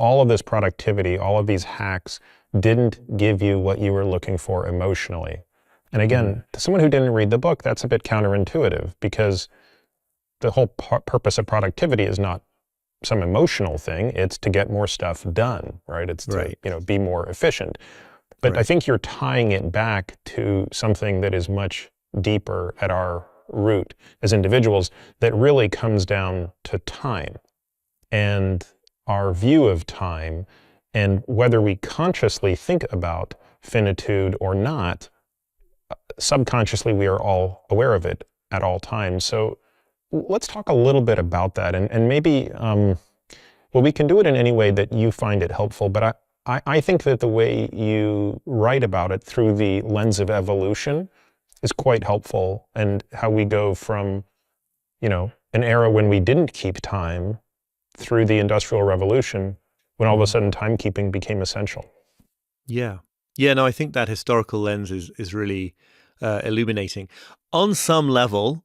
all of this productivity, all of these hacks didn't give you what you were looking for emotionally. And again, to someone who didn't read the book, that's a bit counterintuitive, because the whole purpose of productivity is not some emotional thing. It's to get more stuff done, right? It's to, be more efficient. But I think you're tying it back to something that is much deeper at our root as individuals, that really comes down to time and our view of time, and whether we consciously think about finitude or not, subconsciously we are all aware of it at all times. So let's talk a little bit about that, and maybe, we can do it in any way that you find it helpful, but I think that the way you write about it through the lens of evolution is quite helpful, and how we go from, an era when we didn't keep time through the Industrial Revolution, when all of a sudden timekeeping became essential. Yeah. Yeah, no, I think that historical lens is really illuminating. On some level,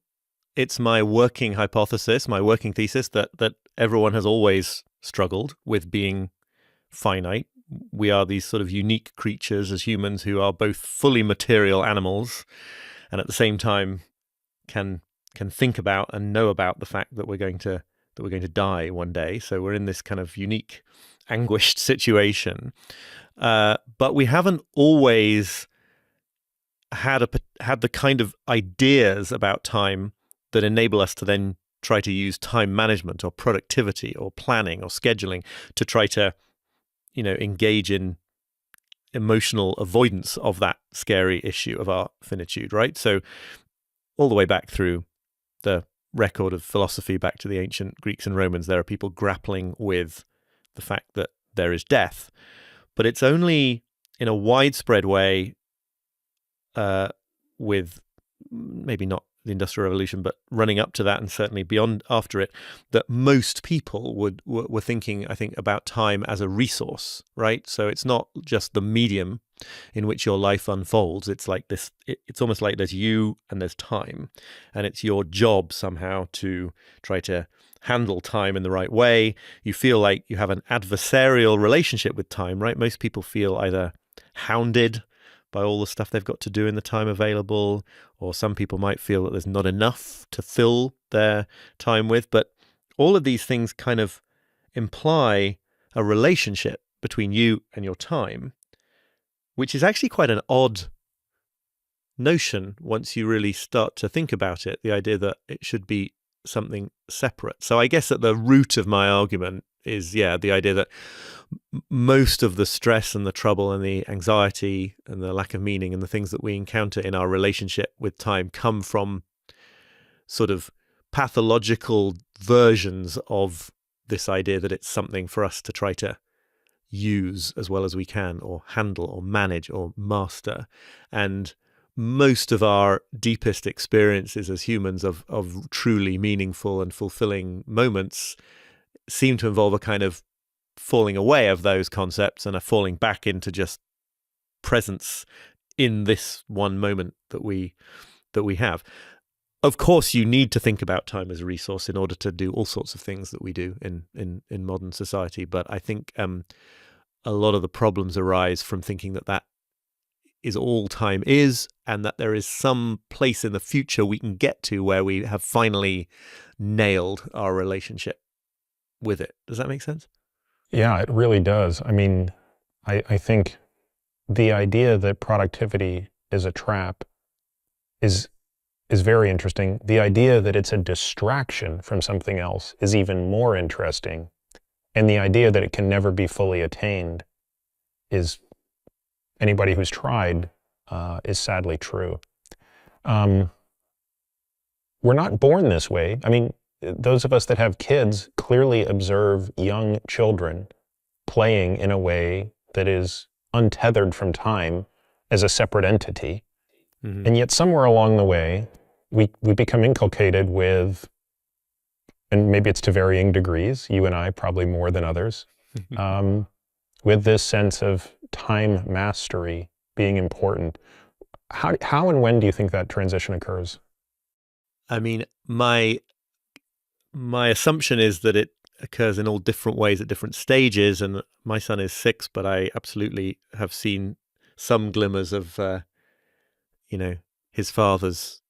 it's my working hypothesis, my working thesis that everyone has always struggled with being finite. We are these sort of unique creatures as humans who are both fully material animals and at the same time can think about and know about the fact that we're going to die one day. So we're in this kind of unique, anguished situation. But we haven't always had the kind of ideas about time that enable us to then try to use time management or productivity or planning or scheduling to try to, engage in emotional avoidance of that scary issue of our finitude, right? So all the way back through the record of philosophy, back to the ancient Greeks and Romans, there are people grappling with the fact that there is death. But it's only in a widespread way, with maybe not the Industrial Revolution, but running up to that and certainly beyond after it, that most people were thinking, I think, about time as a resource, right? So it's not just the medium in which your life unfolds. It's like this, it's almost like there's you and there's time, and it's your job somehow to try to handle time in the right way. You feel like you have an adversarial relationship with time, right? Most people feel either hounded by all the stuff they've got to do in the time available, or some people might feel that there's not enough to fill their time with. But all of these things kind of imply a relationship between you and your time, which is actually quite an odd notion once you really start to think about it, the idea that it should be something separate. So I guess at the root of my argument is, the idea that most of the stress and the trouble and the anxiety and the lack of meaning and the things that we encounter in our relationship with time come from sort of pathological versions of this idea that it's something for us to try to use as well as we can, or handle or manage or master. And most of our deepest experiences as humans of truly meaningful and fulfilling moments seem to involve a kind of falling away of those concepts and a falling back into just presence in this one moment that we have. Of course, you need to think about time as a resource in order to do all sorts of things that we do in modern society. But I think a lot of the problems arise from thinking that is all time is, and that there is some place in the future we can get to where we have finally nailed our relationship with it. Does that make sense? Yeah, it really does. I mean, I think the idea that productivity is a trap is very interesting. The idea that it's a distraction from something else is even more interesting. And the idea that it can never be fully attained is, anybody who's tried, is sadly true. We're not born this way. I mean, those of us that have kids clearly observe young children playing in a way that is untethered from time as a separate entity. Mm-hmm. And yet somewhere along the way, we become inculcated with, and maybe it's to varying degrees, you and I probably more than others, with this sense of time mastery being important. How and when do you think that transition occurs? I mean, my assumption is that it occurs in all different ways at different stages. And my son is 6, but I absolutely have seen some glimmers of, his father's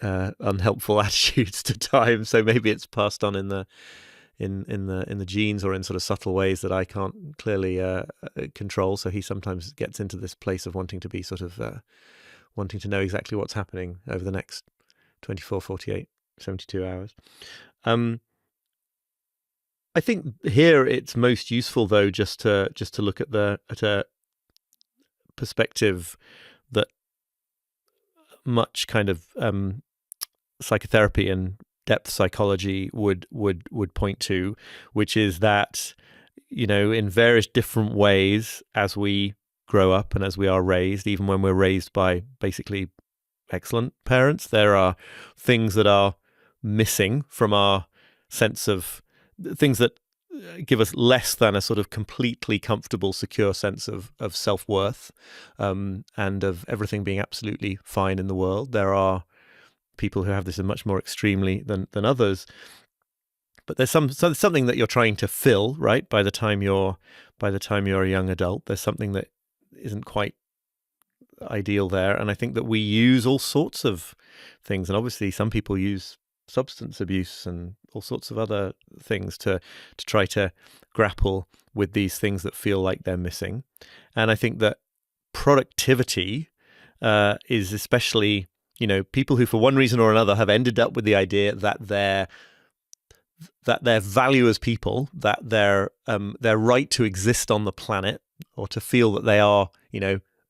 unhelpful attitudes to time. So maybe it's passed on in the genes, or in sort of subtle ways that I can't clearly control. So he sometimes gets into this place of wanting to be sort of wanting to know exactly what's happening over the next 24, 48, 72 hours. I think here it's most useful, though, just to look at a perspective that much kind of psychotherapy and depth psychology would point to, which is that, in various different ways, as we grow up and as we are raised, even when we're raised by basically excellent parents, there are things that are missing from our sense of things that give us less than a sort of completely comfortable, secure sense of self-worth, and of everything being absolutely fine in the world. There are people who have this much more extremely than others, but there's something that you're trying to fill, right? By the time you're a young adult, there's something that isn't quite ideal there. And I think that we use all sorts of things, and obviously some people use substance abuse and all sorts of other things to try to grapple with these things that feel like they're missing. And I think that productivity is especially, people who for one reason or another have ended up with the idea that their value as people, that their right to exist on the planet, or to feel that they are,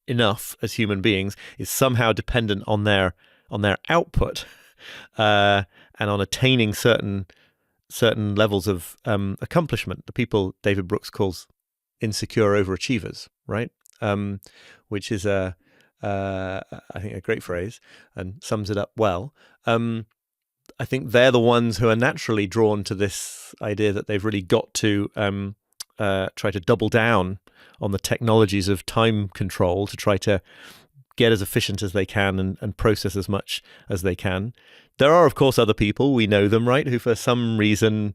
enough as human beings, is somehow dependent on their output, and on attaining certain levels of accomplishment. The people David Brooks calls insecure overachievers, right? Which is I think a great phrase and sums it up well. I think they're the ones who are naturally drawn to this idea that they've really got to try to double down on the technologies of time control to try to get as efficient as they can and process as much as they can. There are, of course, other people, we know them, right, who for some reason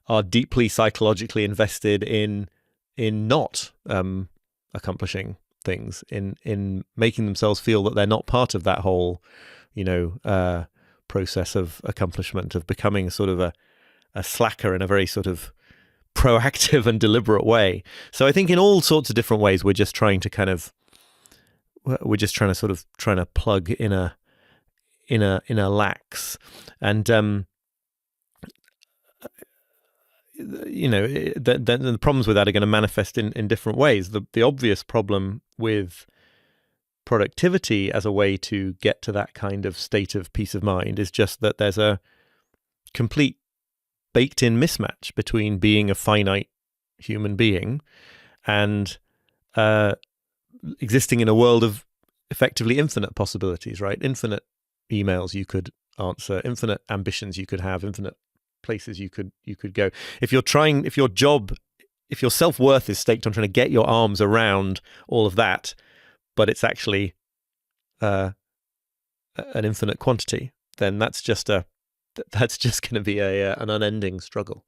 are deeply psychologically invested in not accomplishing things, in making themselves feel that they're not part of that whole, process of accomplishment, of becoming sort of a slacker in a very sort of proactive and deliberate way. So I think in all sorts of different ways, we're just trying to plug in a lacks. And the problems with that are going to manifest in different ways. The obvious problem with productivity as a way to get to that kind of state of peace of mind is just that there's a complete baked-in mismatch between being a finite human being and existing in a world of effectively infinite possibilities, right? Infinite emails you could answer, infinite ambitions you could have, infinite places you could go. If your self-worth is staked on trying to get your arms around all of that, but it's actually an infinite quantity, then that's just going to be an unending struggle.